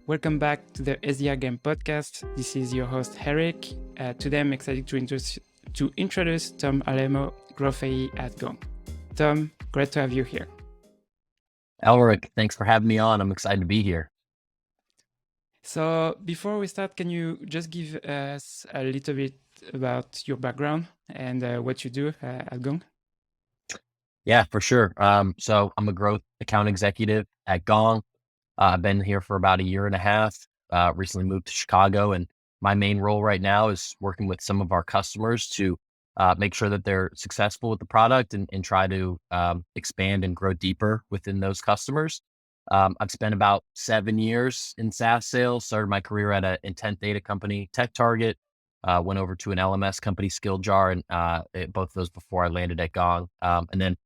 Welcome back to the SDR Game Podcast. This is your host, Eric. Today I'm excited to introduce Tom Alaimo, Growth AE at Gong. Tom, great to have you here. Elric, thanks for having me on. I'm excited to be here. So before we start, can you just give us a little bit about your background and what you do at Gong? Yeah, for sure. So I'm a growth account executive at Gong. I've been here for about a year and a half. Recently moved to Chicago, and my main role right now is working with some of our customers to make sure that they're successful with the product and try to expand and grow deeper within those customers. I've spent about 7 years in SaaS sales. Started my career at an intent data company, TechTarget. Went over to an LMS company, SkillJar, and both of those before I landed at Gong. And then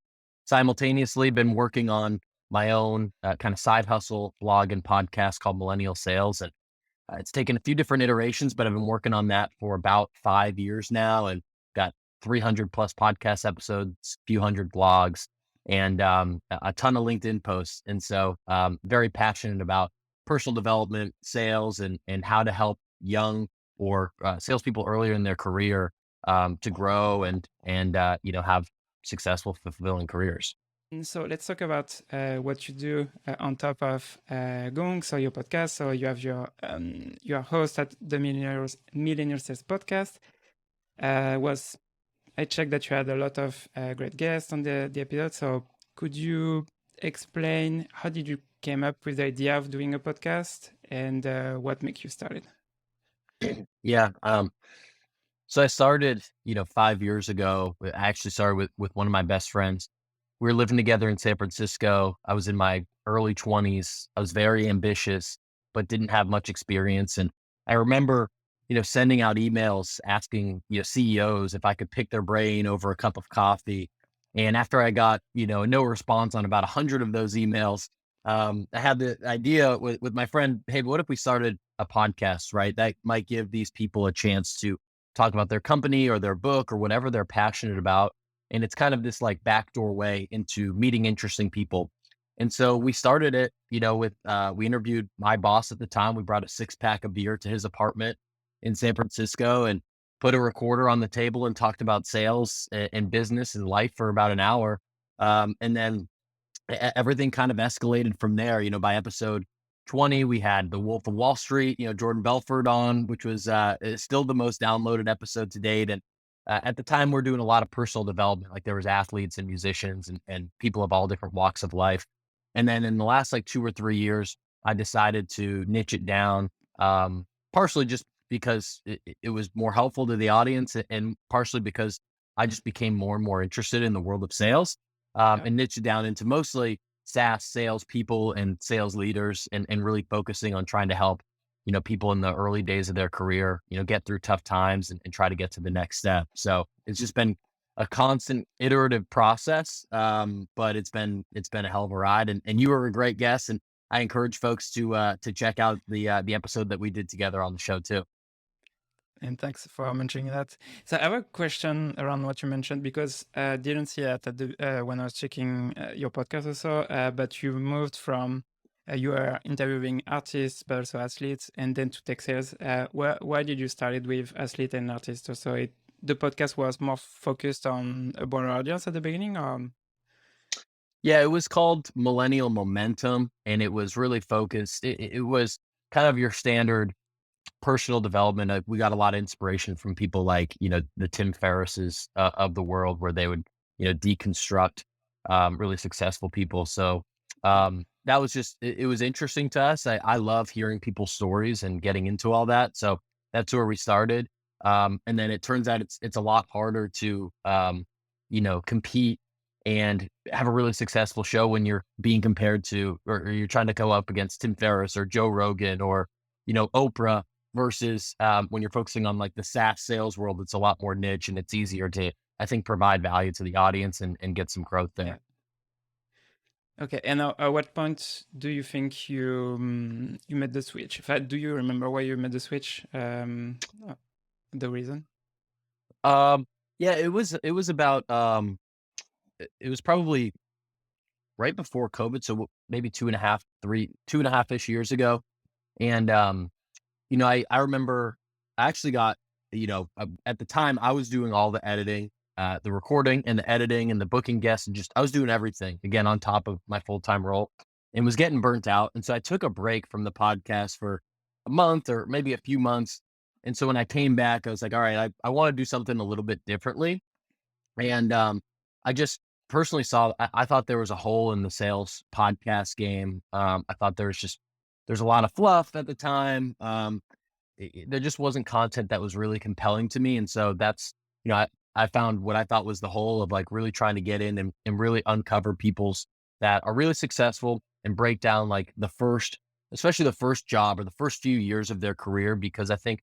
simultaneously been working on my own kind of side hustle blog and podcast called Millennial Sales. And it's taken a few different iterations, but I've been working on that for about 5 years now and got 300 plus podcast episodes, few hundred blogs, and a ton of LinkedIn posts. And so very passionate about personal development, sales, and how to help young or salespeople earlier in their career to grow and have successful, fulfilling careers. So let's talk about what you do on top of Gong, so your podcast. So you have your host at the Millennial Sales podcast. I checked that you had a lot of great guests on the episode. So could you explain how did you came up with the idea of doing a podcast and what made you started? Yeah. So I started, 5 years ago. I actually started with one of my best friends. We were living together in San Francisco. I was in my early 20s. I was very ambitious, but didn't have much experience. And I remember, sending out emails asking, CEOs if I could pick their brain over a cup of coffee. And after I got, no response on about 100 of those emails, I had the idea with my friend, hey, what if we started a podcast, right? That might give these people a chance to talk about their company or their book or whatever they're passionate about. And it's kind of this like backdoor way into meeting interesting people. And so we started it, we interviewed my boss at the time. We brought a 6-pack of beer to his apartment in San Francisco and put a recorder on the table and talked about sales and business and life for about an hour. And then everything kind of escalated from there. By episode 20, we had the Wolf of Wall Street, Jordan Belfort on, which was is still the most downloaded episode to date. And at the time, we're doing a lot of personal development. Like there was athletes and musicians and people of all different walks of life. And then in the last like 2 or 3 years, I decided to niche it down, partially just because it was more helpful to the audience, and partially because I just became more and more interested in the world of sales, and niche it down into mostly SaaS sales people and sales leaders, and really focusing on trying to help, people in the early days of their career, get through tough times and try to get to the next step. So it's just been a constant iterative process. But it's been a hell of a ride, and you were a great guest, and I encourage folks to check out the episode that we did together on the show too. And thanks for mentioning that. So I have a question around what you mentioned because I didn't see it at when I was checking your podcast also, but you moved from you were interviewing artists, but also athletes, and then to tech sales. Why did you start with athlete and artists? So the podcast was more focused on a broader audience at the beginning, or? Yeah, it was called Millennial Momentum, and it was really focused. It was kind of your standard personal development. We got a lot of inspiration from people like, the Tim Ferrisses of the world, where they would, deconstruct really successful people. So that was just, it was interesting to us. I love hearing people's stories and getting into all that. So that's where we started. And then it turns out it's a lot harder to, compete and have a really successful show when you're being compared to, or you're trying to go up against Tim Ferriss or Joe Rogan or, Oprah, versus when you're focusing on like the SaaS sales world. It's a lot more niche, and it's easier to, I think, provide value to the audience and get some growth there. Yeah. Okay, and at what point do you think you made the switch? In fact, do you remember why you made the switch? The reason? Yeah, it was about it was probably right before COVID, so maybe 2.5 ish years ago. And, I remember I actually got, at the time I was doing all the editing, the recording and the editing and the booking guests and just, I was doing everything again on top of my full-time role and was getting burnt out. And so I took a break from the podcast for a month or maybe a few months. And so when I came back, I was like, all right, I want to do something a little bit differently. And I just personally saw, I thought there was a hole in the sales podcast game. I thought there's a lot of fluff at the time. There just wasn't content that was really compelling to me. And so that's, I found what I thought was the whole of like really trying to get in and really uncover people's that are really successful and break down like especially the first job or the first few years of their career, because I think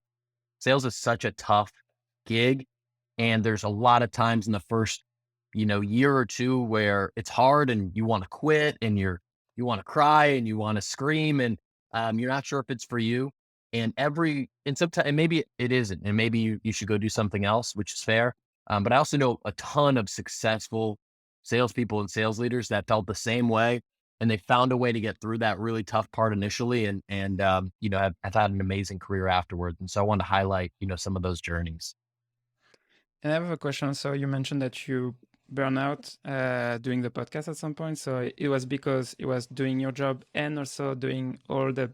sales is such a tough gig. And there's a lot of times in the first, year or two where it's hard and you want to quit and you want to cry and you want to scream and you're not sure if it's for you. And sometimes, and maybe it isn't, and maybe you should go do something else, which is fair. But I also know a ton of successful salespeople and sales leaders that felt the same way, and they found a way to get through that really tough part initially, and have had an amazing career afterwards. And so I want to highlight, some of those journeys. And I have a question. So you mentioned that you burn out doing the podcast at some point. So it was because it was doing your job and also doing all the,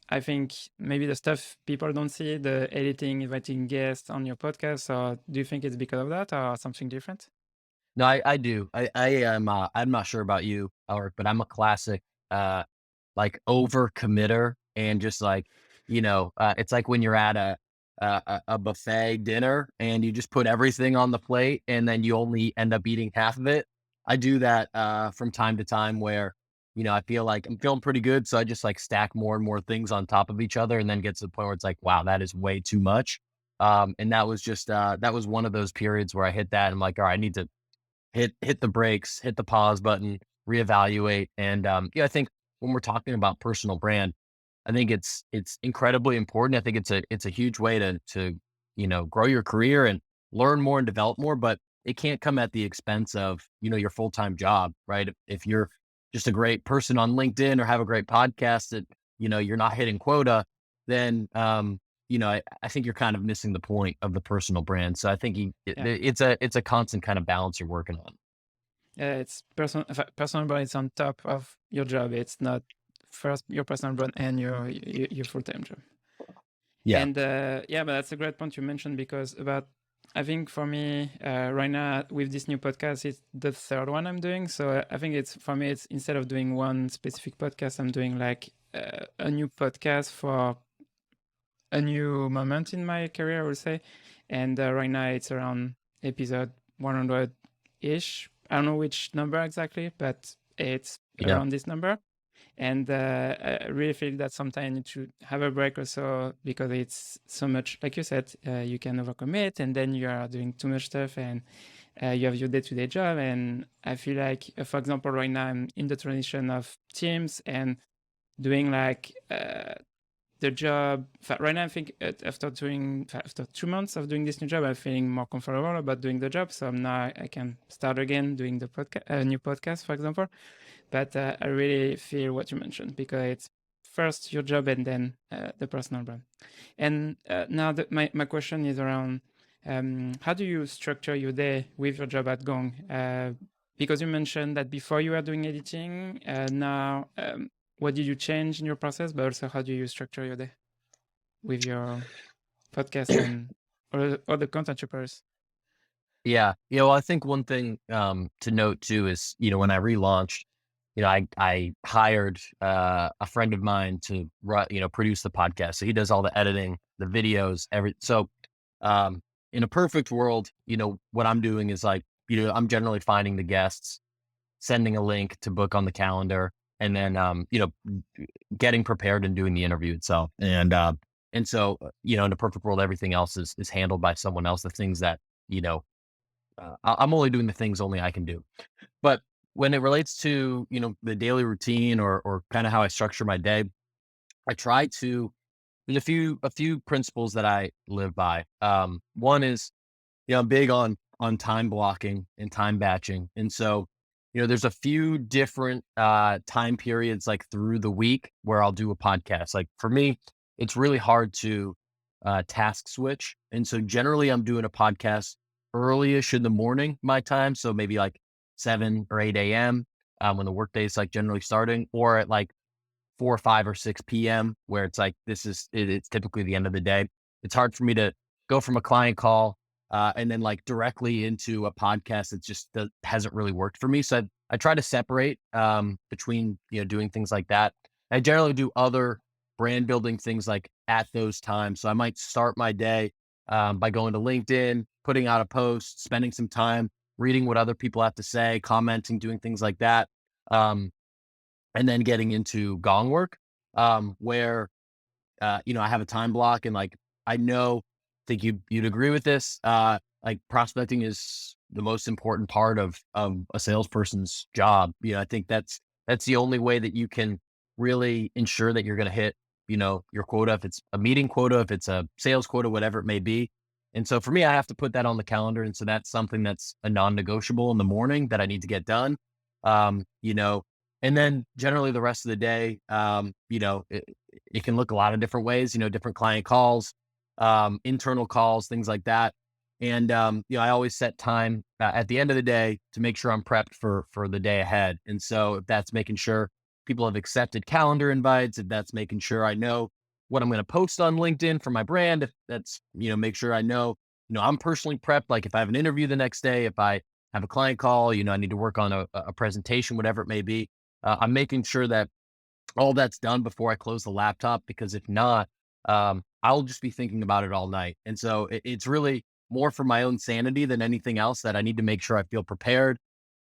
I think maybe the stuff people don't see, the editing, inviting guests on your podcast. Or do you think it's because of that or something different? No, I do. I am, I'm not sure about you, Howard, but I'm a classic, like over committer and just like, it's like when you're at a buffet dinner and you just put everything on the plate and then you only end up eating half of it. I do that, from time to time where, I feel like I'm feeling pretty good. So I just like stack more and more things on top of each other and then get to the point where it's like, wow, that is way too much. And that was just, that was one of those periods where I hit that. And I'm like, all right, I need to hit the brakes, hit the pause button, reevaluate. And I think when we're talking about personal brand, I think it's incredibly important. I think it's a huge way to grow your career and learn more and develop more, but it can't come at the expense of, your full-time job, right? If you're just a great person on LinkedIn or have a great podcast that, you're not hitting quota, then I think you're kind of missing the point of the personal brand. So I think Yeah. it's a constant kind of balance you're working on. Yeah, it's personal brand is on top of your job. It's not first your personal brand and your full-time job. Yeah. And yeah, but that's a great point you mentioned because about I think for me right now with this new podcast, it's the third one I'm doing. So I think it's for me, it's instead of doing one specific podcast, I'm doing like a new podcast for a new moment in my career, I would say. And right now it's around episode 100 ish. I don't know which number exactly, but it's Yeah. around this number. And I really feel that sometimes you need to have a break also because it's so much, like you said, you can overcommit and then you are doing too much stuff and you have your day-to-day job. And I feel like, for example, right now I'm in the transition of teams and doing like the job. Right now, I think after 2 months of doing this new job, I'm feeling more comfortable about doing the job. So now I can start again doing the podcast, new podcast, for example. But I really feel what you mentioned because it's first your job and then the personal brand. And now my question is around how do you structure your day with your job at Gong? Because you mentioned that before you were doing editing, now what did you change in your process? But also, how do you structure your day with your podcast and or the content you produce? Yeah. Well, I think one thing to note too is, when I relaunched, I hired a friend of mine to produce the podcast. So he does all the editing, the videos, so um in a perfect world, what I'm doing is like, I'm generally finding the guests, sending a link to book on the calendar, and then getting prepared and doing the interview itself. And so, in a perfect world, everything else is handled by someone else. The things that, you know, I'm only doing the things only I can do. But when it relates to, the daily routine or kind of how I structure my day, I try to, there's a few principles that I live by. One is, I'm big on time blocking and time batching. And so there's a few different time periods like through the week where I'll do a podcast. Like for me, it's really hard to task switch. And so generally I'm doing a podcast early-ish in the morning, my time. So maybe like 7 or 8 a.m. When the workday is like generally starting, or at like 4 or 5 or 6 p.m. where it's like it's typically the end of the day. It's hard for me to go from a client call and then like directly into a podcast. It just hasn't really worked for me. So I try to separate between doing things like that. I generally do other brand building things like at those times. So I might start my day by going to LinkedIn, putting out a post, spending some time reading what other people have to say, commenting, doing things like that. Um, and then getting into Gong work, where I have a time block and like I know, think you'd agree with this. Like prospecting is the most important part of a salesperson's job. I think that's the only way that you can really ensure that you're going to hit, your quota. If it's a meeting quota, if it's a sales quota, whatever it may be. And so for me, I have to put that on the calendar. And so that's something that's a non-negotiable in the morning that I need to get done. Um, you know, and then generally the rest of the day, it can look a lot of different ways, different client calls, internal calls, things like that. And, I always set time at the end of the day to make sure I'm prepped for the day ahead. And so if that's making sure people have accepted calendar invites, if that's making sure I know what I'm going to post on LinkedIn for my brand, if that's, make sure I know, I'm personally prepped. Like if I have an interview the next day, if I have a client call, I need to work on a presentation, whatever it may be. I'm making sure that all that's done before I close the laptop, because if not, I'll just be thinking about it all night. And so it's really more for my own sanity than anything else that I need to make sure I feel prepared.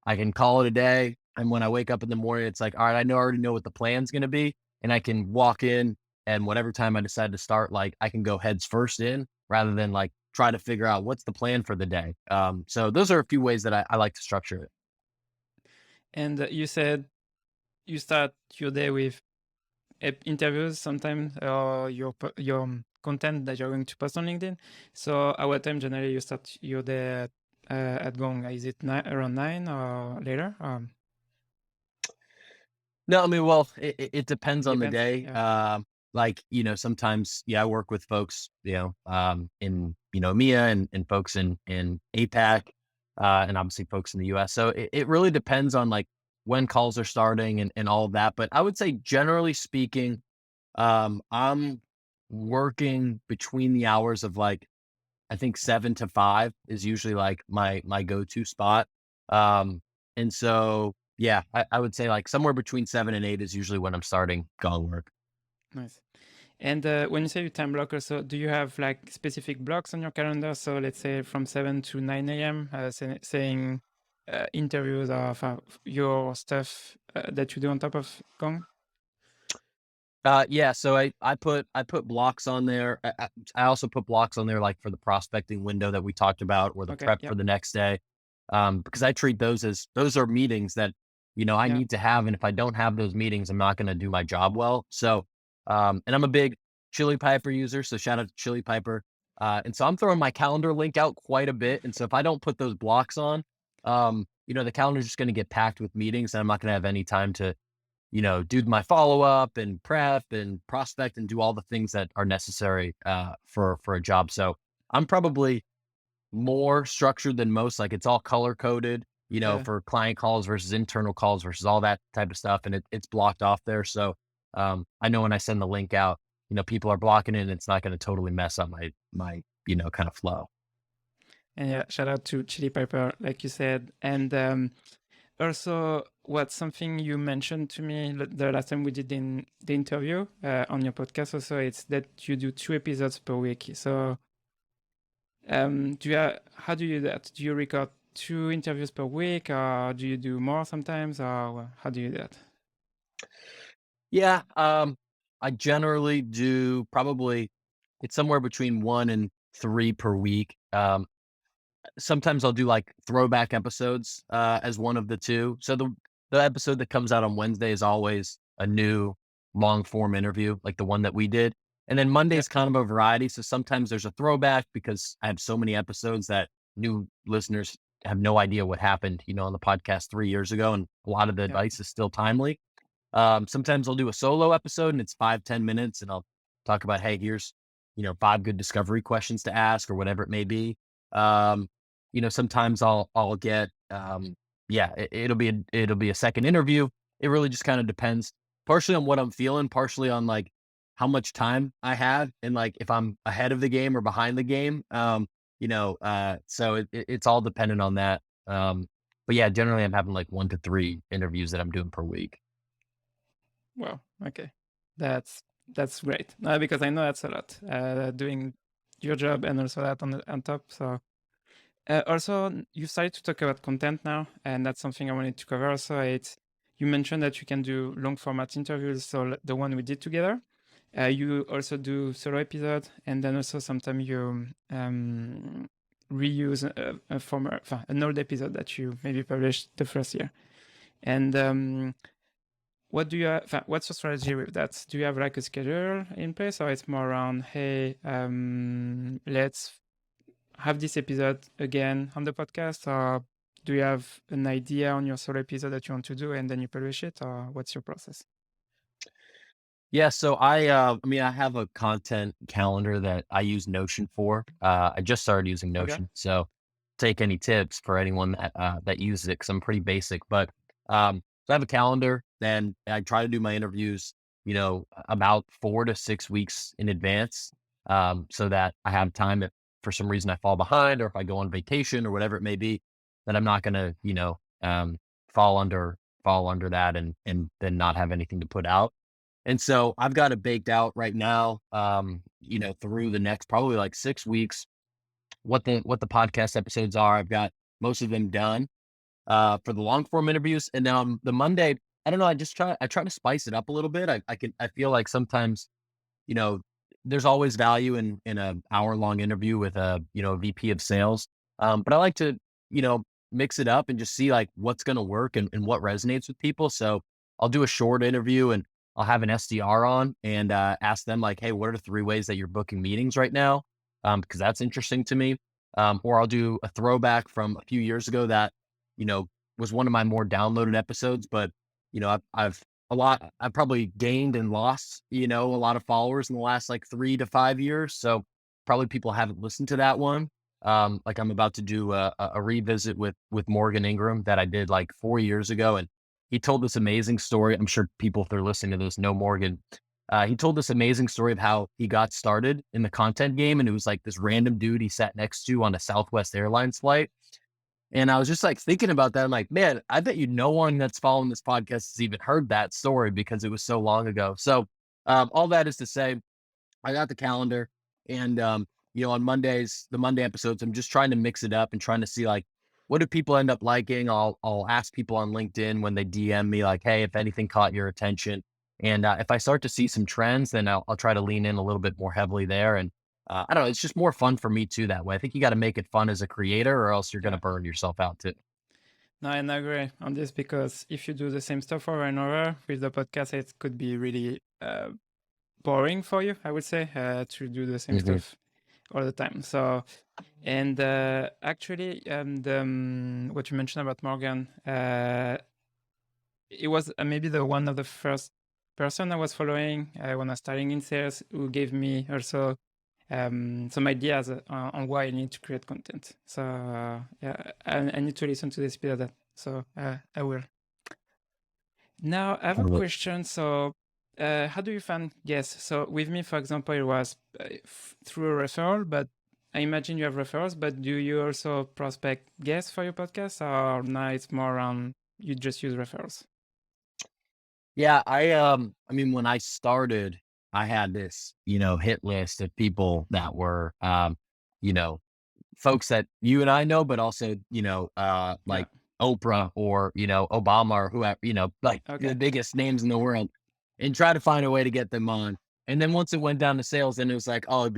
I can call it a day. And when I wake up in the morning, it's like, all right, I already know what the plan's going to be. And I can walk in, and whatever time I decide to start, like I can go heads first in rather than like try to figure out what's the plan for the day. So those are a few ways that I like to structure it. And you said you start your day with interviews sometimes, or your content that you're going to post on LinkedIn. So at what time generally you start your day at Gong? Is it around 9 or later? No, I mean, well, it depends It on the depends. day. Yeah. Like, sometimes, yeah, I work with folks, in, EMEA and folks in APAC, and obviously folks in the US. So it really depends on like when calls are starting and all of that. But I would say generally speaking, I'm working between the hours of like, I think 7 to 5 is usually like my go-to spot. Um, and so yeah, I would say like somewhere between 7 and 8 is usually when I'm starting Gong work. Nice. And when you say you time block also, do you have like specific blocks on your calendar? So let's say from 7 to 9 a.m., saying interviews of your stuff that you do on top of Gong? Yeah, so I put blocks on there. I also put blocks on there like for the prospecting window that we talked about, or the Okay. prep for Yep. the next day. Because I treat those as those are meetings that I Yeah. need to have, and if I don't have those meetings, I'm not going to do my job well. So, and I'm a big Chili Piper user, so shout out to Chili Piper. And so I'm throwing my calendar link out quite a bit, and so if I don't put those blocks on, the calendar's just going to get packed with meetings, and I'm not going to have any time to do my follow up and prep and prospect and do all the things that are necessary for a job. So I'm probably more structured than most. Like it's all color coded, Yeah. for client calls versus internal calls versus all that type of stuff, and it's blocked off there. So I know when I send the link out, people are blocking it, and it's not going to totally mess up my kind of flow. And yeah, shout out to Chili Piper, like you said. And also, what's something you mentioned to me the last time we did in the interview on your podcast also, it's that you do 2 episodes per week. So how do you do that? Do you record 2 interviews per week, or do you do more sometimes, or how do you do that? Yeah, I generally do probably it's somewhere between 1 and 3 per week. Sometimes I'll do like throwback episodes as one of the two. So the episode that comes out on Wednesday is always a new long form interview, like the one that we did. And then Yeah. Monday's kind of a variety. So sometimes there's a throwback because I have so many episodes that new listeners have no idea what happened, on the podcast 3 years ago, and a lot of the Yeah. advice is still timely. Sometimes I'll do a solo episode and it's 5, 10 minutes and I'll talk about, hey, here's, 5 good discovery questions to ask or whatever it may be. Um, sometimes I'll get, yeah, it'll be a second interview. It really just kind of depends partially on what I'm feeling, partially on like how much time I have and like if I'm ahead of the game or behind the game. So it's all dependent on that. But yeah, generally I'm having like 1 to 3 interviews that I'm doing per week. Well, okay. That's that's great. Because I know that's a lot. Doing your job and also that on top. So also, you started to talk about content now, and that's something I wanted to cover. Also, it's you mentioned that you can do long format interviews, so the one we did together. You also do solo episode, and then also sometimes you reuse a former, an old episode that you maybe published the first year. And what do you have, what's your strategy with that? Do you have like a schedule in place, or it's more around, hey, let's have this episode again on the podcast, or do you have an idea on your solo episode that you want to do and then you publish it, or what's your process? Yeah, so I have a content calendar that I use Notion for. I just started using Okay. Notion, so take any tips for anyone that uses it because I'm pretty basic. But so I have a calendar, then I try to do my interviews, about 4 to 6 weeks in advance, so that I have time if for some reason I fall behind or if I go on vacation or whatever it may be, that I'm not gonna, fall under that and then not have anything to put out. And so I've got it baked out right now, through the next probably like 6 weeks, what the podcast episodes are. I've got most of them done for the long form interviews. And then on the Monday, I don't know, I try to spice it up a little bit. I feel like sometimes, you know, there's always value in a hour long interview with a VP of sales. But I like to, you know, mix it up and just see like what's going to work and what resonates with people. So I'll do a short interview and I'll have an SDR on and ask them like, hey, what are the 3 ways that you're booking meetings right now? Because that's interesting to me. Or I'll do a throwback from a few years ago that, you know, was one of my more downloaded episodes, but I've probably gained and lost, a lot of followers in the last like 3 to 5 years. So probably people haven't listened to that one. Like I'm about to do a revisit with Morgan Ingram that I did like 4 years ago, and he told this amazing story. I'm sure people, if they're listening to this, know Morgan. He told this amazing story of how he got started in the content game, and it was like this random dude he sat next to on a Southwest Airlines flight, and I was just like thinking about that. I'm like, man, I bet no one that's following this podcast has even heard that story because it was so long ago. So, all that is to say, I got the calendar, and on Mondays, the Monday episodes, I'm just trying to mix it up and trying to see like what do people end up liking. I'll ask people on LinkedIn when they DM me like, hey, if anything caught your attention, and if I start to see some trends, then I'll try to lean in a little bit more heavily there. And I don't know, it's just more fun for me too that way. I think you got to make it fun as a creator, or else you're going to Yeah. burn yourself out too. No, and I agree on this because if you do the same stuff over and over with the podcast, it could be really boring for you, I would say, to do the same Hmm. stuff all the time. So, and actually, what you mentioned about Morgan, it was maybe the one of the first person I was following when I was starting in sales who gave me also some ideas on why I need to create content. So yeah, I need to listen to this bit of that. So I will. Now I have a question. So how do you find guests? So with me, for example, it was through a referral, but I imagine you have referrals, but do you also prospect guests for your podcast, or now it's more around you just use referrals? Yeah, I mean, when I started, I had this, hit list of people that were, you know, folks that you and I know, but also, Yeah. like Oprah or, Obama or whoever, like the Okay. biggest names in the world, and try to find a way to get them on. And then once it went down to sales, then it was like, oh,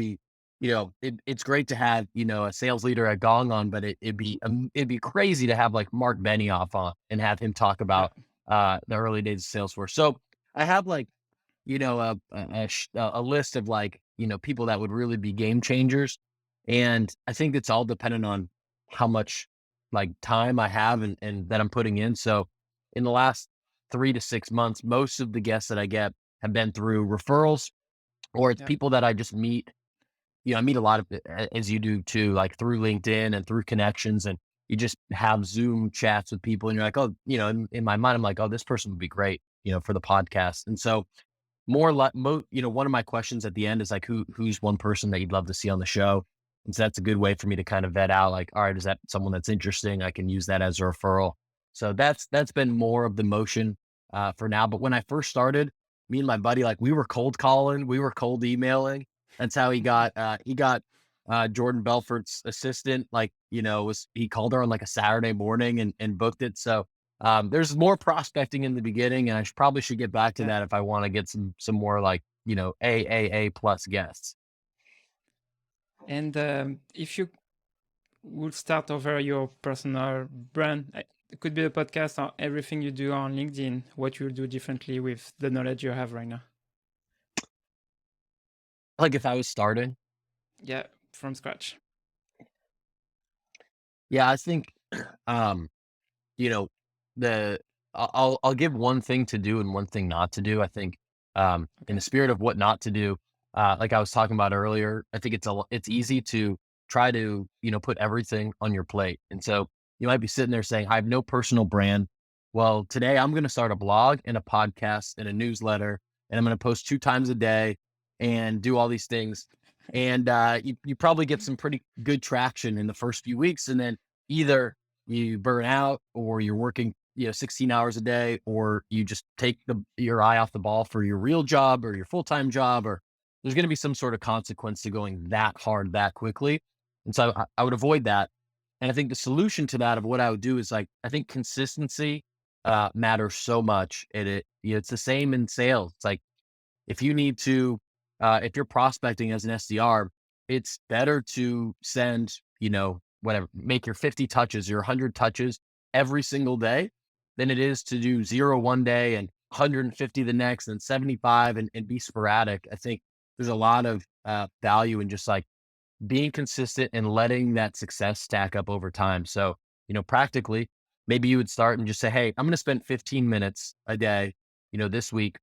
it's great to have, a sales leader at Gong on, but it'd be crazy to have like Mark Benioff on and have him talk Yeah. about the early days of Salesforce. So I have like, a list of like, people that would really be game changers. And I think it's all dependent on how much like time I have and that I'm putting in. So in the last 3 to 6 months, most of the guests that I get have been through referrals or it's Yeah. people that I just meet. I meet a lot of as you do too, like through LinkedIn and through connections, and you just have Zoom chats with people, and you're like, oh, in my mind, I'm like, oh, this person would be great, for the podcast. And so more like, one of my questions at the end is like, who's one person that you'd love to see on the show? And so that's a good way for me to kind of vet out, like, all right, is that someone that's interesting? I can use that as a referral. So that's been more of the motion for now. But when I first started, me and my buddy, like, we were cold calling, we were cold emailing. That's how he got Jordan Belfort's assistant. Like, was he called her on like a Saturday morning and booked it. So there's more prospecting in the beginning, and I probably should get back to Yeah. that if I want to get some more like AAA plus guests. And if you would start over your personal brand, it could be a podcast or everything you do on LinkedIn, what you'll do differently with the knowledge you have right now. Like if I was starting, Yeah, from scratch. yeah, I think um, you know the I'll give one thing to do and one thing not to do. I think in Okay. the spirit of what not to do, like I was talking about earlier, I think it's easy to try to put everything on your plate, and so you might be sitting there saying, I have no personal brand. Well, today I'm going to start a blog and a podcast and a newsletter, and I'm going to post 2 times a day and do all these things. And you probably get some pretty good traction in the first few weeks, and then either you burn out or you're working 16 hours a day, or you just take your eye off the ball for your real job or your full-time job, or there's going to be some sort of consequence to going that hard that quickly. And so I would avoid that. And I think the solution to that of what I would do is like, I think consistency matters so much. It's the same in sales. It's like, if you need to, if you're prospecting as an SDR, it's better to send, whatever, make your 50 touches, your 100 touches every single day than it is to do zero one day and 150 the next and 75 and be sporadic. I think there's a lot of value in just like being consistent and letting that success stack up over time. So, practically, maybe you would start and just say, hey, I'm going to spend 15 minutes a day, this week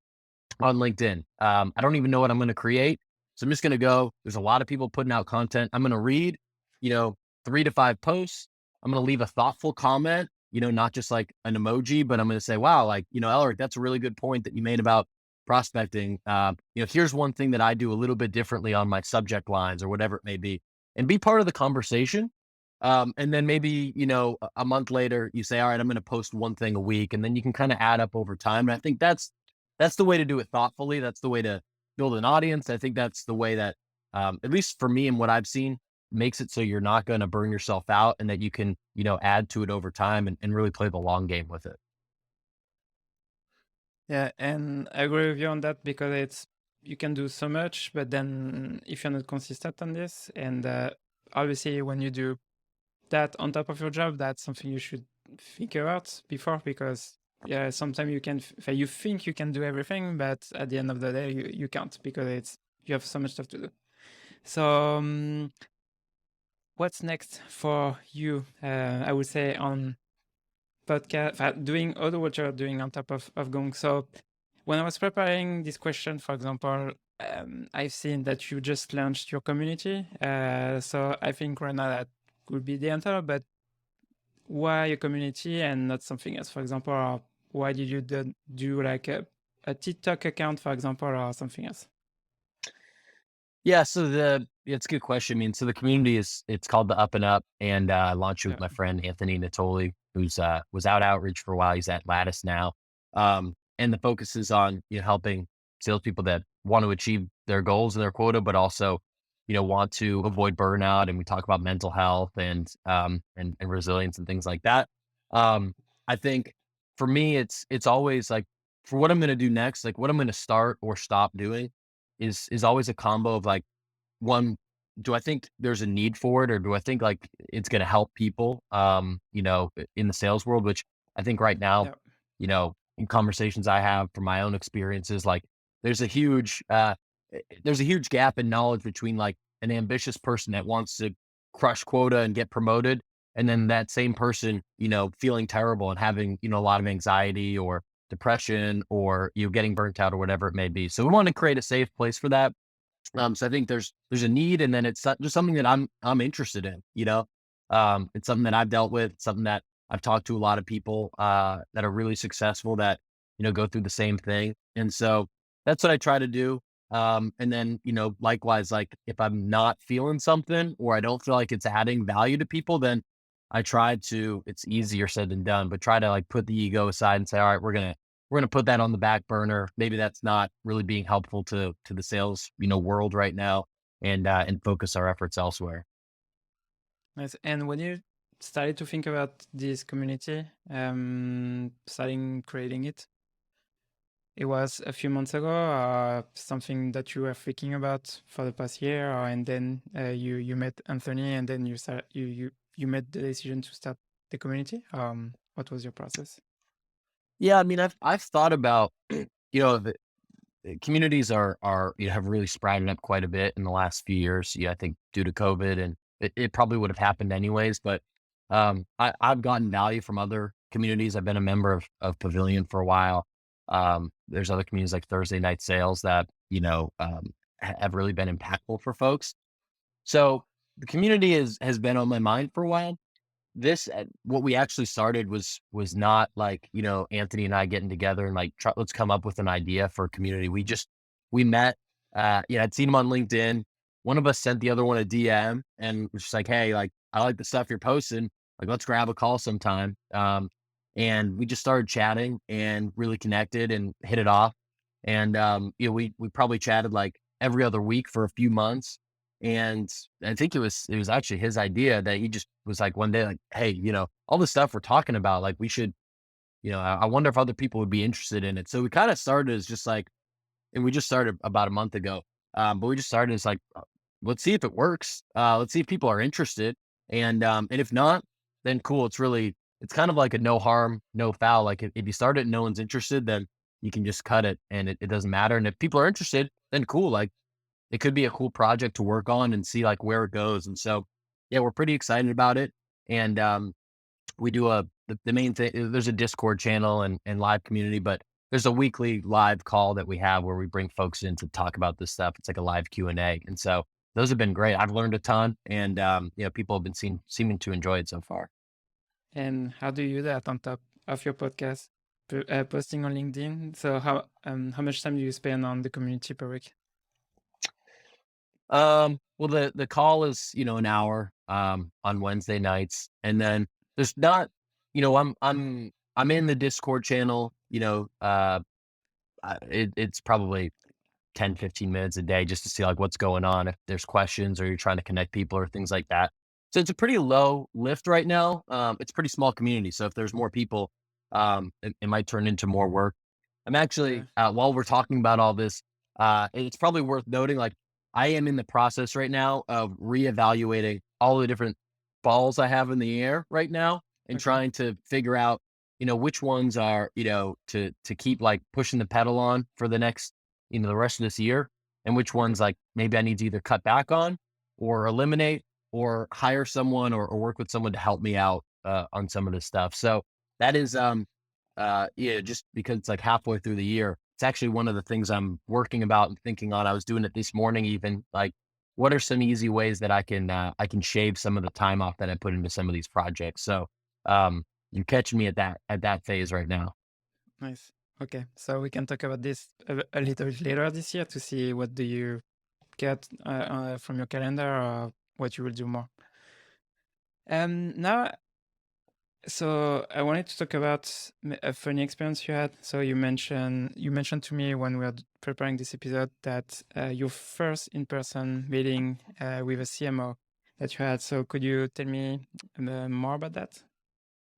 on LinkedIn. I don't even know what I'm going to create. So I'm just going to go. There's a lot of people putting out content. I'm going to read, you know, 3 to 5 posts. I'm going to leave a thoughtful comment, not just like an emoji, but I'm going to say, wow, like, Elric, that's a really good point that you made about prospecting. Here's one thing that I do a little bit differently on my subject lines or whatever it may be, and be part of the conversation. And then maybe, a month later you say, all right, I'm going to post one thing a week. And then you can kind of add up over time. And I think that's the way to do it thoughtfully. That's the way to build an audience. I think that's the way that, at least for me and what I've seen, makes it so you're not going to burn yourself out and that you can, add to it over time and really play the long game with it. Yeah, and I agree with you on that because it's you can do so much, but then if you're not consistent on this, and obviously when you do that on top of your job, that's something you should figure out before because yeah, sometimes you can you think you can do everything, but at the end of the day, you can't because you have so much stuff to do. So what's next for you? I would say on podcast, doing other what you're doing on top of Gong. So when I was preparing this question, for example, I've seen that you just launched your community. So I think right now that could be the answer, but why a community and not something else? For example, or why did you do like a TikTok account, for example, or something else? Yeah, so it's a good question. I mean, so the community it's called the Up and Up, and I launched it Yeah, with my friend Anthony Natoli, who's was out outreach for a while. He's at Lattice now, and the focus is on helping salespeople that want to achieve their goals and their quota, but also want to avoid burnout. And we talk about mental health and resilience and things like that. Um, I think for me, it's always like for what I'm going to do next, like what I'm going to start or stop doing is always a combo of like, one, do I think there's a need for it, or do I think like it's going to help people, in the sales world, which I think right now, yeah, in conversations I have from my own experiences, like there's a huge, there's a huge gap in knowledge between like an ambitious person that wants to crush quota and get promoted and then that same person, feeling terrible and having, a lot of anxiety or depression or, getting burnt out or whatever it may be. So we want to create a safe place for that. So I think there's a need, and then it's just something that I'm interested in. It's something that I've dealt with, something that I've talked to a lot of people that are really successful that go through the same thing, and so that's what I try to do. And then likewise, like if I'm not feeling something or I don't feel like it's adding value to people, then I try to. It's easier said than done, but try to like put the ego aside and say, all right, we're gonna put that on the back burner. Maybe that's not really being helpful to the sales, world right now, and focus our efforts elsewhere. Nice. And when you started to think about this community, starting creating it, it was a few months ago, something that you were thinking about for the past year, and then you met Anthony, and then you made the decision to start the community. What was your process? Yeah, I mean, I've thought about, the communities have really sprouted up quite a bit in the last few years. Yeah, I think due to COVID, and it probably would have happened anyways. But I've gotten value from other communities. I've been a member of Pavilion for a while. There's other communities like Thursday Night Sales that have really been impactful for folks. So the community has been on my mind for a while. This what we actually started was not like, Anthony and I getting together and like, let's come up with an idea for a community. We met, I'd seen him on LinkedIn. One of us sent the other one a DM and was just like, hey, like, I like the stuff you're posting. Like, let's grab a call sometime. And we just started chatting and really connected and hit it off. And, we probably chatted like every other week for a few months. And I think it was actually his idea that he just was like one day, like, hey, all the stuff we're talking about, like we should, I wonder if other people would be interested in it. So we kind of started as just like, and we just started about a month ago. But we just started as like, let's see if it works. Let's see if people are interested. And if not, then cool. It's kind of like a no harm, no foul. Like if you start it and no one's interested, then you can just cut it and it doesn't matter. And if people are interested, then cool. Like it could be a cool project to work on and see like where it goes. And so, yeah, we're pretty excited about it. And we do the main thing. There's a Discord channel and live community, but there's a weekly live call that we have where we bring folks in to talk about this stuff. It's like a live Q&A. And so those have been great. I've learned a ton, and people have been seeming to enjoy it so far. And how do you do that on top of your podcast, posting on LinkedIn? So how much time do you spend on the community per week? Well, the call is, an hour, on Wednesday nights. And then there's not, I'm in the Discord channel, it's probably 10, 15 minutes a day just to see like what's going on. If there's questions or you're trying to connect people or things like that. So it's a pretty low lift right now. It's a pretty small community. So if there's more people, it might turn into more work. I'm actually, Yeah. while we're talking about all this, it's probably worth noting, like, I am in the process right now of reevaluating all the different balls I have in the air right now and Okay. trying to figure out, which ones are, to keep like pushing the pedal on for the next, the rest of this year, and which Okay. ones like maybe I need to either cut back on or eliminate or hire someone or work with someone to help me out on some of this stuff. So that is just because it's like halfway through the year. It's actually one of the things I'm working about and thinking on. I was doing it this morning even, like, what are some easy ways that I can shave some of the time off that I put into some of these projects. So you're catching me at that phase right now. Nice. Okay. So we can talk about this a little bit later this year to see what do you get from your calendar or what you will do more. Now, so I wanted to talk about a funny experience you had. So you mentioned to me when we were preparing this episode that your first in-person meeting with a CMO that you had. So could you tell me more about that?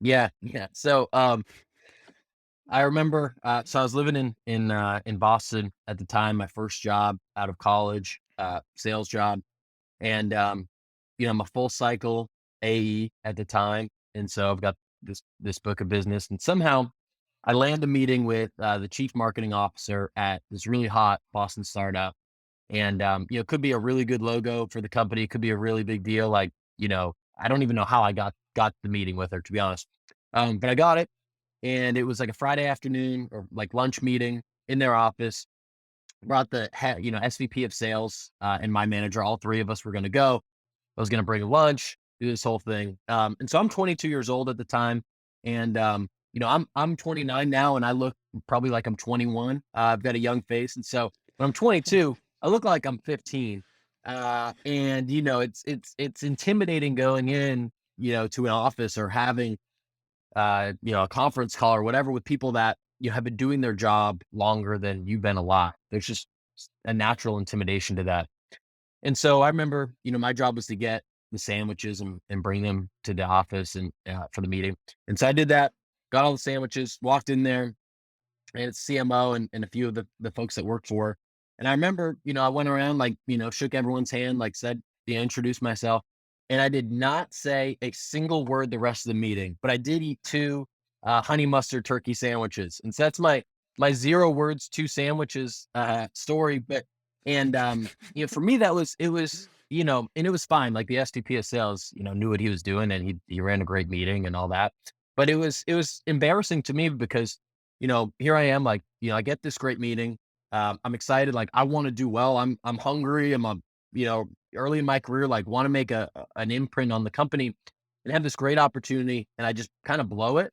Yeah, yeah. So I remember, so I was living in Boston at the time, my first job out of college, sales job, and I'm a full cycle AE at the time, and so I've got this book of business, and somehow I land a meeting with the chief marketing officer at this really hot Boston startup, and it could be a really good logo for the company, it could be a really big deal, like, I don't even know how I got got the meeting with her, to be honest. But I got it, and it was like a Friday afternoon or like lunch meeting in their office. Brought the SVP of sales and my manager. All three of us were going to go. I was going to bring lunch, do this whole thing. And so I'm 22 years old at the time, and I'm 29 now, and I look probably like I'm 21. I've got a young face, and so when I'm 22, I look like I'm 15. And it's intimidating going in, to an office or having a conference call or whatever with people that have been doing their job longer than you've been alive. There's just a natural intimidation to that. And so I remember, my job was to get the sandwiches and bring them to the office and for the meeting. And so I did that, got all the sandwiches, walked in there, and it's CMO and a few of the folks that work for her. And I remember, I went around, like, shook everyone's hand, like said, introduced myself. And I did not say a single word the rest of the meeting, but I did eat two honey mustard turkey sandwiches. And so that's my 0 words, two sandwiches story. But and for me and it was fine. Like the SVP of sales, knew what he was doing, and he ran a great meeting and all that. But it was embarrassing to me because here I am, like, I get this great meeting. I'm excited. Like, I want to do well. I'm hungry. You know, early in my career, like, want to make an imprint on the company and have this great opportunity. And I just kind of blow it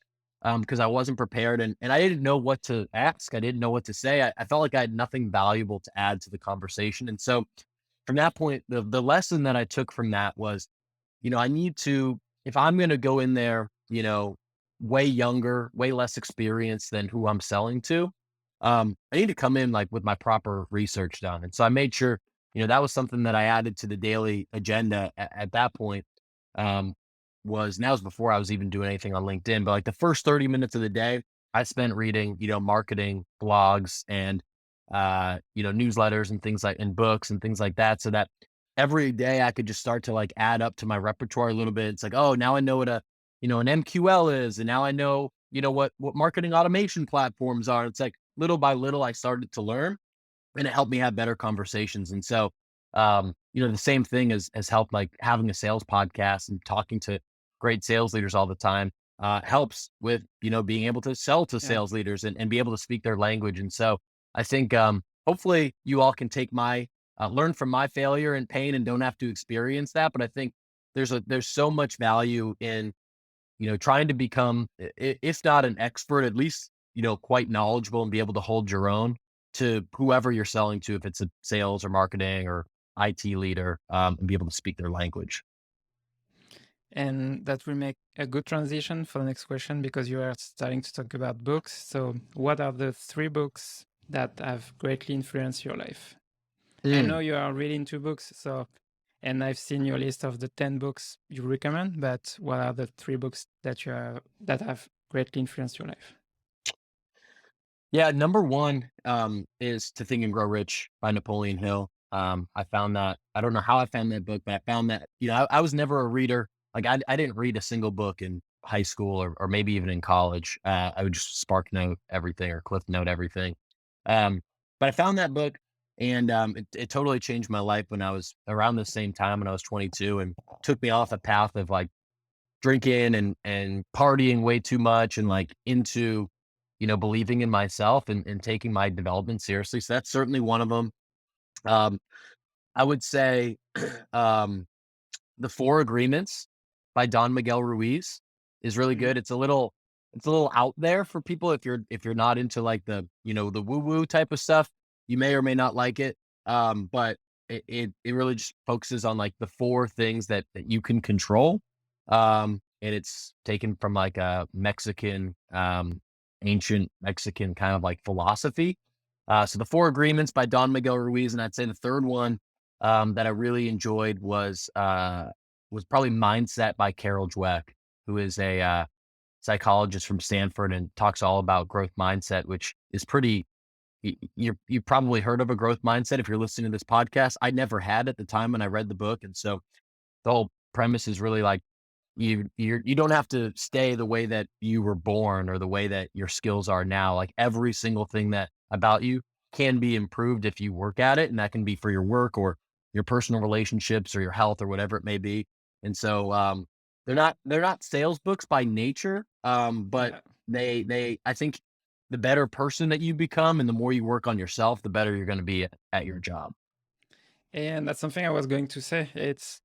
because I wasn't prepared and I didn't know what to ask. I didn't know what to say. I felt like I had nothing valuable to add to the conversation. And so from that point, the lesson that I took from that was, I need to, if I'm going to go in there, way younger, way less experienced than who I'm selling to, I need to come in like with my proper research done. And so I made sure, that was something that I added to the daily agenda at that point. Um, and that was before I was even doing anything on LinkedIn, but like the first 30 minutes of the day, I spent reading, marketing blogs and, newsletters and things like, and books and things like that. So that every day I could just start to like add up to my repertoire a little bit. It's like, oh, now I know what an MQL is. And now I know, what marketing automation platforms are. It's like little by little, I started to learn and it helped me have better conversations. And so, the same thing has helped, like having a sales podcast and talking to great sales leaders all the time, helps with, being able to sell to Yeah. sales leaders and be able to speak their language. And so I think, hopefully you all can take learn from my failure and pain and don't have to experience that. But I think there's so much value in, trying to become, if not an expert, at least, quite knowledgeable and be able to hold your own to whoever you're selling to, if it's a sales or marketing or IT leader, and be able to speak their language. And that will make a good transition for the next question because you are starting to talk about books. So, what are the 3 books that have greatly influenced your life? I know Mm. you are really into books, and I've seen your list of the 10 books you recommend, but what are the 3 books that have greatly influenced your life? Yeah, number one is To Think and Grow Rich by Napoleon Hill. I found that, I don't know how I found that book, but I found that, I was never a reader. Like I didn't read a single book in high school or maybe even in college. I would just Spark Note everything or Cliff Note everything. Um, but I found that book and it totally changed my life when I was around the same time when I was 22 and took me off a path of like drinking and partying way too much and like into, believing in myself and taking my development seriously. So that's certainly one of them. Um, I would say um, The Four Agreements by Don Miguel Ruiz is really Mhm. good. It's a little out there for people if you're not into like the woo woo type of stuff. You may or may not like it. But it really just focuses on like the four things that you can control. And it's taken from like a Mexican, ancient Mexican kind of like philosophy. So The Four Agreements by Don Miguel Ruiz, and I'd say the third one that I really enjoyed was probably Mindset by Carol Dweck, who is a psychologist from Stanford and talks all about growth mindset, which is pretty. You've probably heard of a growth mindset if you're listening to this podcast. I never had at the time when I read the book, and so the whole premise is really like you don't have to stay the way that you were born or the way that your skills are now. Like every single thing that about you can be improved if you work at it, and that can be for your work or your personal relationships or your health or whatever it may be. And so they're not sales books by nature, but Yeah. I think the better person that you become and the more you work on yourself, the better you're going to be at your job. And that's something I was going to say. It's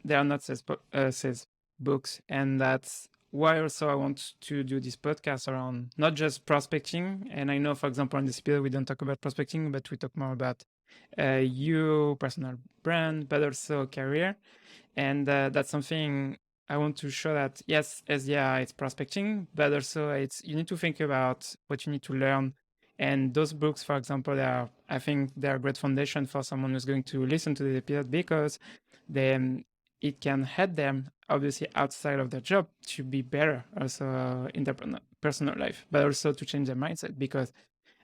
they are not sales books, and that's why also I want to do this podcast around not just prospecting. And I know, for example, in this episode we don't talk about prospecting, but we talk more about you, personal brand, but also career. And that's something I want to show that yes, SDR it's prospecting, but also it's you need to think about what you need to learn. And those books, for example, I think they're a great foundation for someone who's going to listen to the episode because then it can help them obviously outside of their job to be better also in their personal life, but also to change their mindset because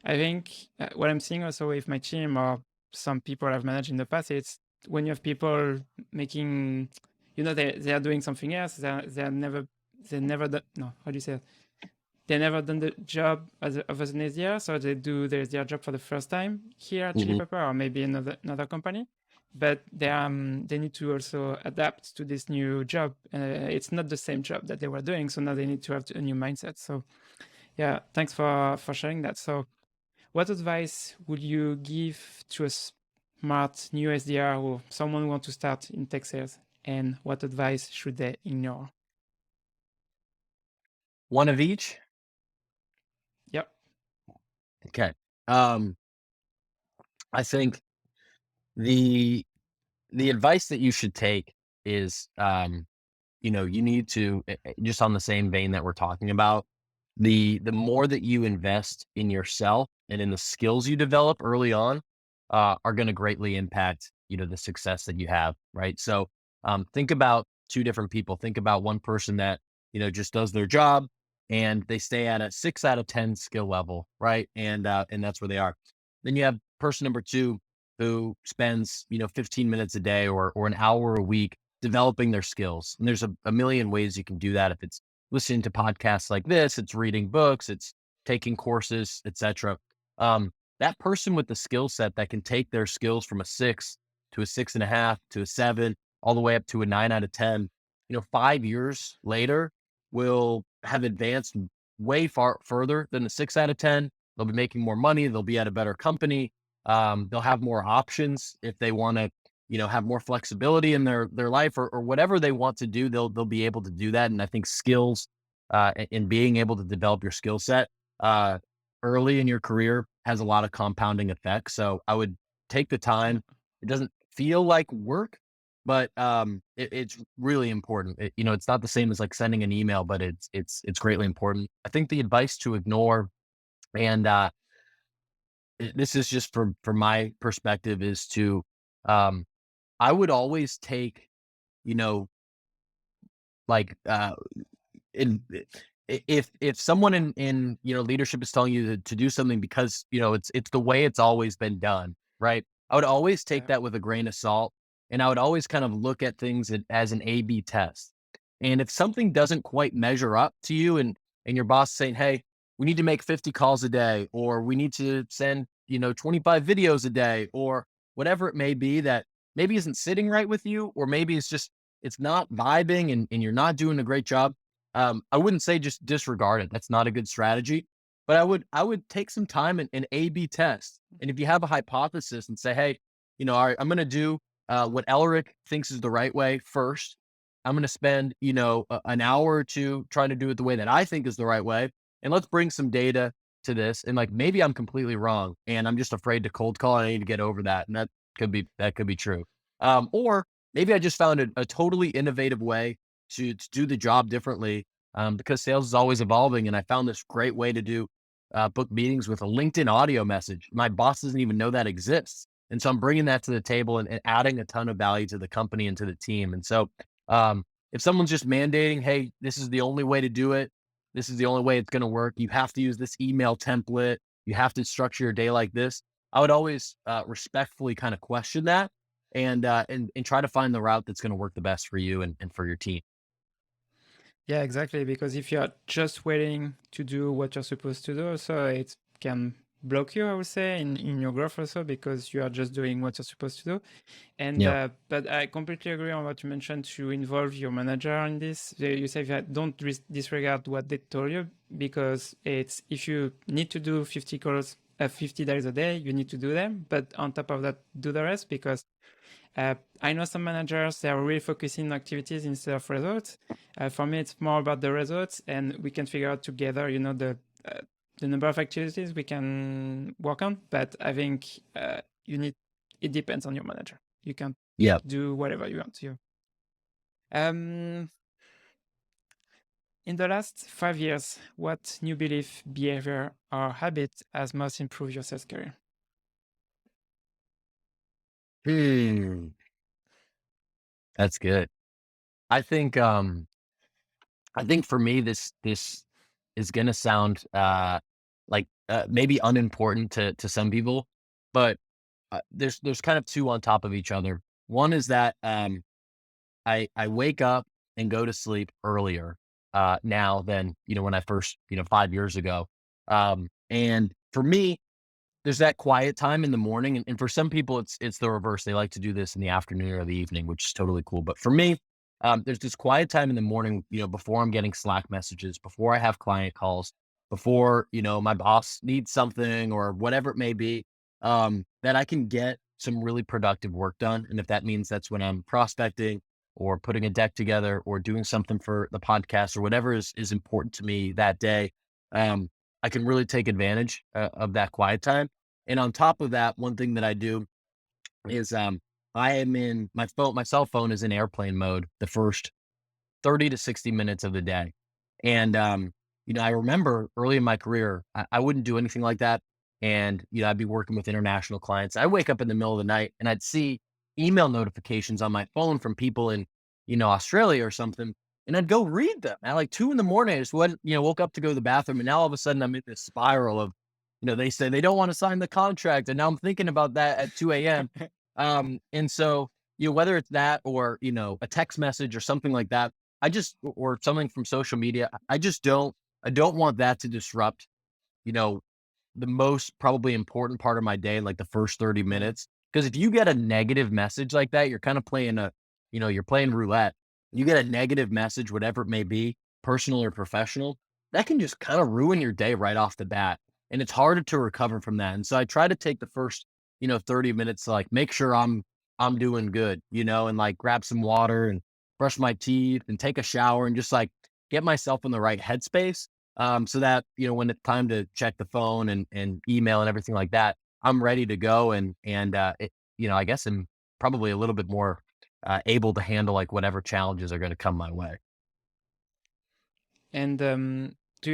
I think what I'm seeing also with my team or some people I've managed in the past, it's when you have people making, they are doing something else. They never done, no, how do you say it? They never done the job as an SDR, so they do their SDR job for the first time here at Chili Mhm. Pepper or maybe another company. But they need to also adapt to this new job. It's not the same job that they were doing, so now they need to have a new mindset. So yeah, thanks for sharing that. So what advice would you give to a smart new SDR or someone who wants to start in tech sales? And what advice should they ignore? One of each. Yep. Okay. Um, I think the the advice that you should take is, you need to just on the same vein that we're talking about, the more that you invest in yourself and in the skills you develop early on, are going to greatly impact, the success that you have, right? So, think about two different people. Think about one person that, just does their job and they stay at a 6 out of 10 skill level, right? And that's where they are. Then you have person number two who spends, 15 minutes a day or an hour a week developing their skills. And there's a million ways you can do that. If it's listening to podcasts like this, it's reading books, it's taking courses, etc. That person with the skill set that can take their skills from a 6 to a 6.5 to a 7, all the way up to a 9 out of 10, 5 years later will have advanced way far further than the 6 out of 10. They'll be making more money. They'll be at a better company. They'll have more options if they want to, have more flexibility in their life or whatever they want to do. They'll be able to do that. And I think skills and being able to develop your skill set uh, early in your career has a lot of compounding effects. So I would take the Yeah. time. It doesn't feel like work, but it's really important. It's not the same as like sending an email, but it's greatly important. I think the advice to ignore, and this is just from my perspective, is to um, I would always take, you know, like in if someone in leadership is telling you to do something because it's the way it's always been done, right? I would always take Yeah. that with a grain of salt, and I would always kind of look at things as an A/B test. And if something doesn't quite measure up to you, and your boss is saying, "Hey, we need to make 50 calls a day, or we need to send 25 videos a day, or whatever it may be that maybe isn't sitting right with you, or maybe it's not vibing and you're not doing a great job." I wouldn't say just disregard it. That's not a good strategy. But I would take some time and A/B test. And if you have a hypothesis and say, hey, all right, I'm going to do what Elric thinks is the right way first. I'm going to spend an hour or two trying to do it the way that I think is the right way, and let's bring some data to this. And like maybe I'm completely wrong, and I'm just afraid to cold call. And I need to get over that, and that could be true. Or maybe I just found a totally innovative way to do the job differently, because sales is always evolving. And I found this great way to do book meetings with a LinkedIn audio message. My boss doesn't even know that exists. And so I'm bringing that to the table and adding a ton of value to the company and to the team. And so if someone's just mandating, hey, this is the only way to do it, this is the only way it's going to work, you have to use this email template, you have to structure your day like this, I would always respectfully kind of question that and try to find the route that's going to work the best for you and for your team. Yeah, exactly. Because if you're just waiting to do what you're supposed to do, so it can block you, I would say, in your growth also, because you are just doing what you're supposed to do. And Yeah. but I completely agree on what you mentioned, to involve your manager in this. You say that don't disregard what they told you, because it's, if you need to do 50 calls 50 days a day, you need to do them, but on top of that, do the rest. Because I know some managers, they are really focusing on activities instead of results. For me, it's more about the results, and we can figure out together, the number of activities we can work on. But I think you need, it depends on your manager. You can Yeah. do whatever you want to. Um, in the last 5 years, what new belief, behavior, or habit has most improved your sales career? Hmm. That's good. I think, I think for me, this is gonna sound, like, maybe unimportant to some people, but, there's kind of 2 on top of each other. One is that, I wake up and go to sleep earlier, now than, when I first, 5 years ago. And for me, there's that quiet time in the morning, and for some people, it's the reverse. They like to do this in the afternoon or the evening, which is totally cool. But for me, there's this quiet time in the morning, before I'm getting Slack messages, before I have client calls, before, my boss needs something or whatever it may be, that I can get some really productive work done. And if that means that's when I'm prospecting or putting a deck together or doing something for the podcast or whatever is important to me that day, I can really take advantage of that quiet time. And on top of that, one thing that I do is, I am in my cell phone is in airplane mode the first 30 to 60 minutes of the day. And, I remember early in my career, I wouldn't do anything like that. And, I'd be working with international clients. I wake up in the middle of the night and I'd see email notifications on my phone from people in, Australia or something. And I'd go read them at like 2 in the morning. I just went, woke up to go to the bathroom. And now all of a sudden I'm in this spiral of, they say they don't want to sign the contract. And now I'm thinking about that at 2 a.m. And so, whether it's that or, a text message or something like that, or something from social media, I don't want that to disrupt, you know, the most probably important part of my day, like the first 30 Yeah. minutes. Because if you get a negative message like that, you're kind of playing you're playing roulette. You get a negative message, whatever it may be, personal or professional, that can just kind of ruin your day right off the bat. And it's harder to recover from that. And so I try to take the first, 30 minutes to like make sure I'm doing good, and like grab some water and brush my teeth and take a shower and just like get myself in the right headspace, so that, when it's time to check the phone and email and everything like that, I'm ready to go. I guess I'm probably a little bit more able to handle like whatever challenges are going to come my way. And do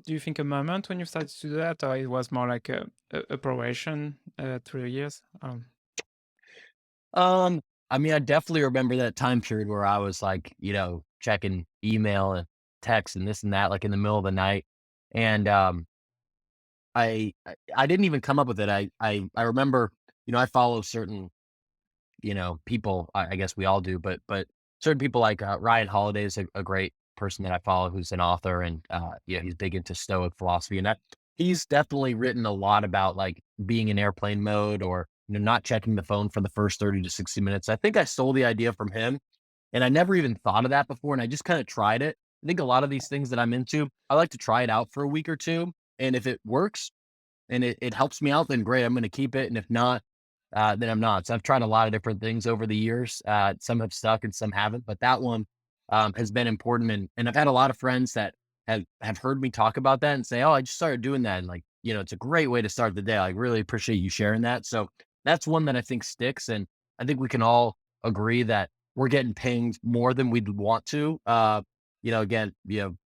you think a moment when you started to do that, or it was more like a progression through the years? Um, I mean, I definitely remember that time period where I was like, checking email and text and this and that, like in the middle of the night. And I didn't even come up with it. I remember, I follow certain, people. I guess we all do, but certain people like Ryan Holiday is a great person that I follow, who's an author, and he's big into Stoic philosophy, and that he's definitely written a lot about like being in airplane mode or not checking the phone for the first 30 to 60 minutes. I think I stole the idea from him, and I never even thought of that before, and I just kind of tried it. I think a lot of these things that I'm into, I like to try it out for a week or two, and if it works and it helps me out, then great, I'm going to keep it. And if not, then I'm not. So I've tried a lot of different things over the years. Some have stuck and some haven't, but that one has been important. And I've had a lot of friends that have heard me talk about that and say, "Oh, I just started doing that." And like, it's a great way to start the day. I really appreciate you sharing that. So that's one that I think sticks. And I think we can all agree that we're getting pinged more than we'd want to. Again,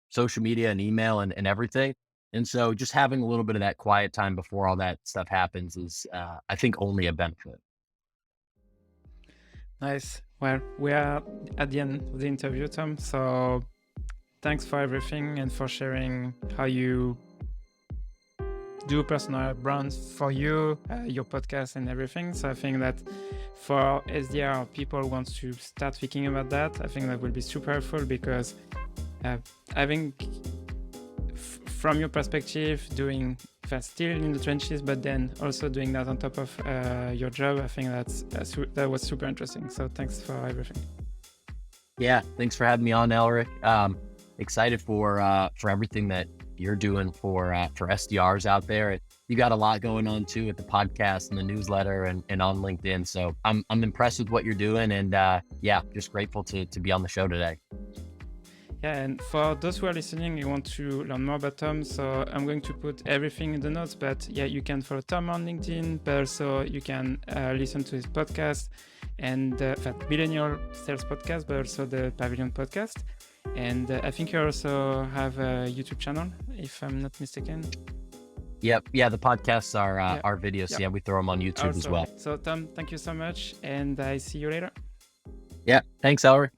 social media and email and everything. And so just having a little bit of that quiet time before all that stuff happens is, I think, only a benefit. Nice. Well, we are at the end of the interview, Tom. So thanks for everything and for sharing how you do personal brands for you, your podcast and everything. So I think that for SDR people who want to start thinking about that, I think that will be super helpful, because I think from your perspective, doing still in the trenches, but then also doing that on top of your job. I think that was super interesting. So thanks for everything. Yeah, thanks for having me on, Elric. Excited for everything that you're doing for SDRs out there. You got a lot going on too with the podcast and the newsletter and on LinkedIn. So I'm impressed with what you're doing, and yeah, just grateful to be on the show today. Yeah, and for those who are listening, you want to learn more about Tom, so I'm going to put everything in the notes. But yeah, you can follow Tom on LinkedIn, but also you can listen to his podcast and Millennial Sales Podcast, but also the Pavilion Podcast. And I think you also have a YouTube channel, if I'm not mistaken. Yep. Yeah, the podcasts are our videos. Yep. Yeah, we throw them on YouTube also, as well. So Tom, thank you so much, and I see you later. Yeah, thanks, Elric.